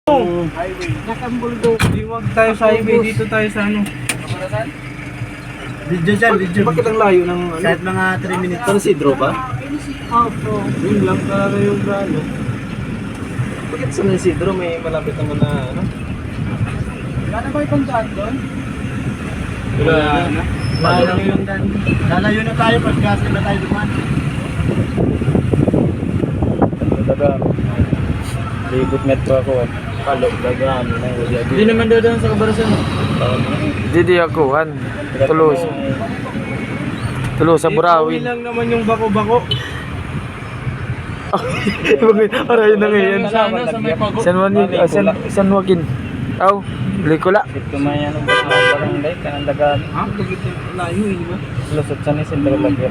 Highway. Nakambuldo. Huwag tayo sa highway, dito tayo sa ano. Video dyan, video. Bakit ang layo ng ano? Kahit mga 3 minutes. San Isidro ba? Opo. Yun lang talaga yung ano. Bakit San Isidro may malapit naman na ano? Gano'n ba itong daan doon? Wala na. Lalayo yung dan. Lalayo na tayo pagkasi na tayo duman. Daga. Libot metro ako eh. Palo, daga ano na yun. Hindi naman doon sa Kabarasan. Didi ako, Tulos. Tulos sa Burawin. lang naman yung bako-bako. Aray na ngayon. Sa may pago. San Joaquin. Aw, Likula. Ito may ano ba sa barangay kanang daga. Ah, layo eh, di ba? Lusot sa ni Sindro Lagyo.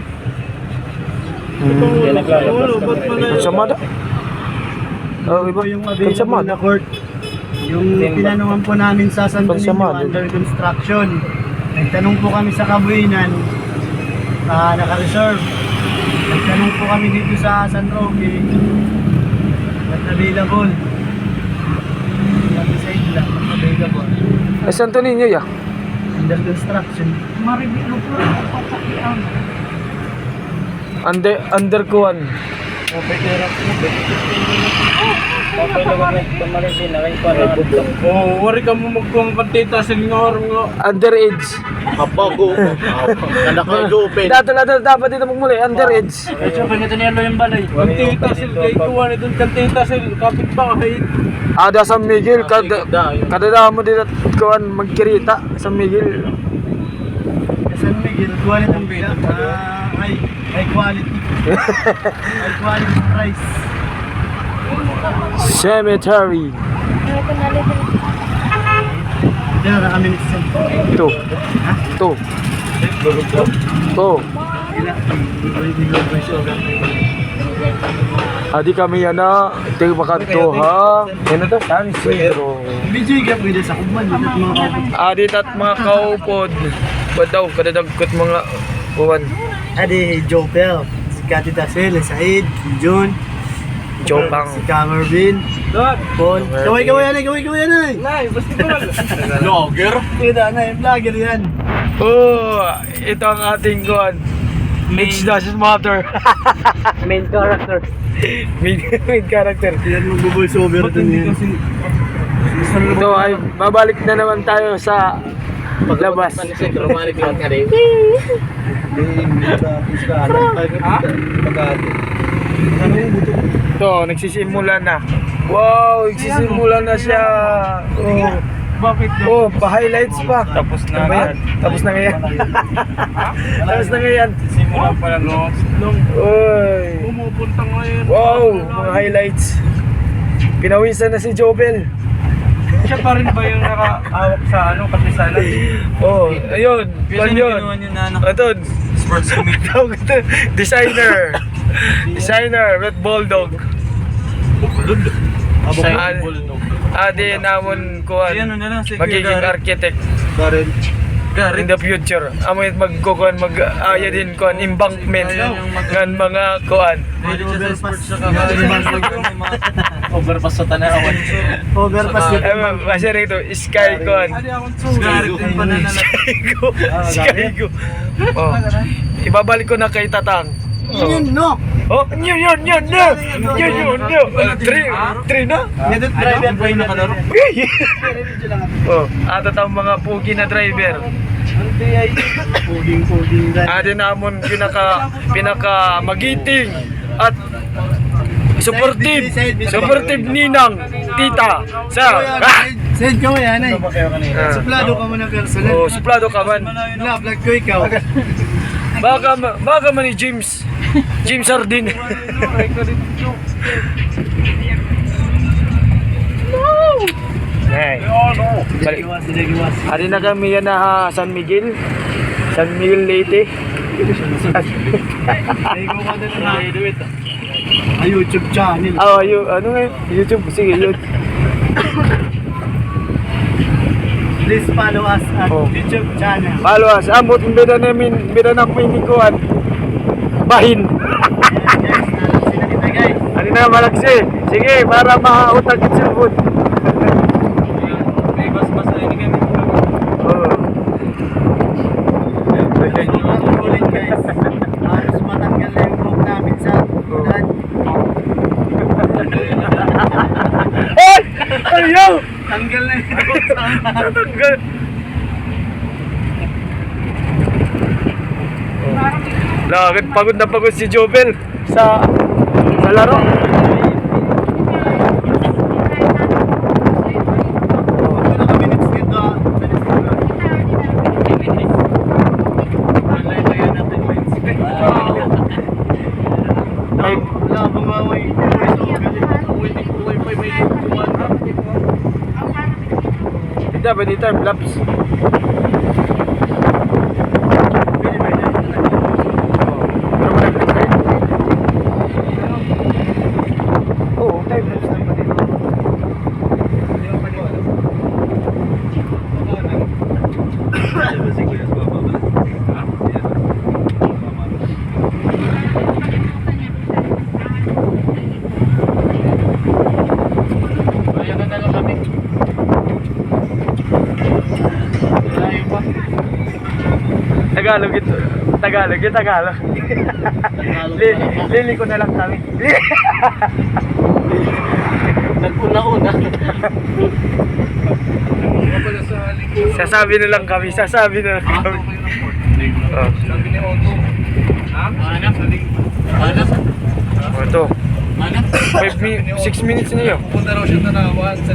Kaya naglalabas kami. Pansamada. Oh, iba. Yung available Pansamada. na court. Yung tinanungan po namin sa Santo Niño Pansamada. under construction. Nagtanong po kami sa Kabuinan. Naka-reserve. Nagtanong po kami dito sa San Roque. Not available. Nag-decide lang, not available. Ay, Santo Niño ya. Under construction. Maribilo po ako papakiam. Underkuan. Oh, wari ka mo magkuang kantita sa ngor ngo. Underage. Kapago. Anak ko open. Dato dapat dito magmuli. Underage. Medyo ganito niya lo yung balay. Kantita sil kay kuwan ito kantita sil kapit bahay. Ada San Miguel. Kada mo dito kuan magkirita. San Miguel. San Miguel, quality ng bida. High quality. High quality price. Cemetery. Yan na kami nito. Ito. Ito. Ito. Adi kami yan na. Ito yung makanto ha. Yan na to. San Isidro. Video ka pwede sa kuman. Adi tat mga kaupod. Ba't daw? Kadadagkot mga buwan. Adi Jopel. Si Kati Tasel, Said, John. Jopang. Si Camervin. Paul. Kaway yan ay. Nay, basta ko lang. Vlogger. Kita na yung vlogger yan. Oh, ito ang ating kuwan. It doesn't matter. Main character. Main character. Yan mag-voice over ito niyan. Ito ay babalik na naman tayo sa paglabas. Ito, nagsisimula na. Wow, nagsisimula na siya. Oh. Bakit? Oh, pa-highlights pa. Tapos na Ano ba yan? Tapos na ngayon. Tapos na ngayon. Simula pa lang long. Uy. Pumupunta ngayon. Wow, mga highlights. Pinawisan na si Jobel. Siya pa rin ba yung nakahawak sa ano kapisanan? Oh, ayun. Pan yun. na Ito, sports committee. tawag ito, designer. Designer, Red Bulldog. Adi namon kuan. Ano na lang si Magiging architect Darren. in the future. Amo magkukuan mag-aya din kuan embankment ngan mga kuan. Overpass sa tanawan. Overpass yun. Kasi rito sky kuan. Sky go. Oh. Ibabalik ko na kay Tatang. Yun no. Oh, yun. Three na. Yan yung driver ko yung nakalaro. Oh, ato tang mga pugi na driver. Puding dyan. Adi namon pinaka magiting at supportive ninang tita sa Send ko yan ay. Ah. Suplado ka mo ng personal. Oh, suplado ka man. Vlog ko ikaw. Baka man ni James Sardin. Hey. Balik. Hari na kami yan na San Miguel Leyte. YouTube channel. Oh, ano nga YouTube? Sige, YouTube. Please follow us at Oh. YouTube channel. Follow us. Ambot bida na pinikuan. Bahin. Yes, sila kita guys. Ano na malagsi? Sige, para mautag yung cellphone. Ulit guys. Halos matanggal na yung buhok namin sa ulan. Ay! Ayaw! Tanggal na yung buhok sa ulan. Natanggal. Bakit pagod na pagod si Jobel sa laro? Wala kami next dito. Alay na yan natin lens. Ay, Wala bumaway. hindi ba dito time lapse? Pero wala click tayo. Oo, time lapse na pa dito. Tagalog ito. Tagalog ito. Tagalog. Lili ko na lang kami. Naguna-una. Sasabi na lang kami. Sasabi na lang kami. Oh. Hanap. Oh, ito. 6 minutes na yun. Punta raw siya na sa